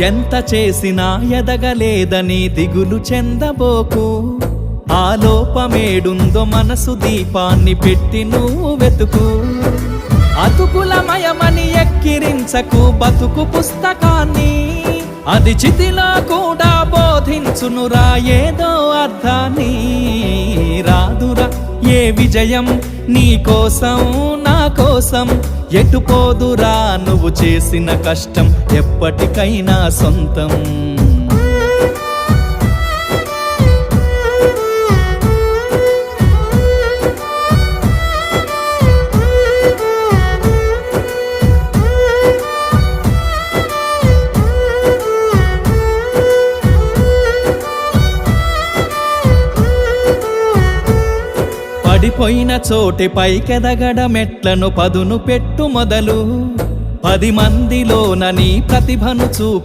ఎంత చేసినా ఎదగలేదని దిగులు చెందబోకు. ఆ లోపమేడుందో మనసు దీపాన్ని పెట్టి నువ్వు వెతుకు. అతుకులమయమని ఎక్కిరించకు బతుకు పుస్తకాన్ని, అది చితిలో కూడా బోధించునురా ఏదో అర్థాన్ని. రాదురా ఏ విజయం నీ కోసం నా కోసం, ఎటుపోదురా నువ్వు చేసిన కష్టం ఎప్పటికైనా సొంతం. పడిపోయిన చోటి పైకెదగడ మెట్లను పదును పెట్టు మొదలు. 10 మందిలోన నీ ప్రతిభను చూపు.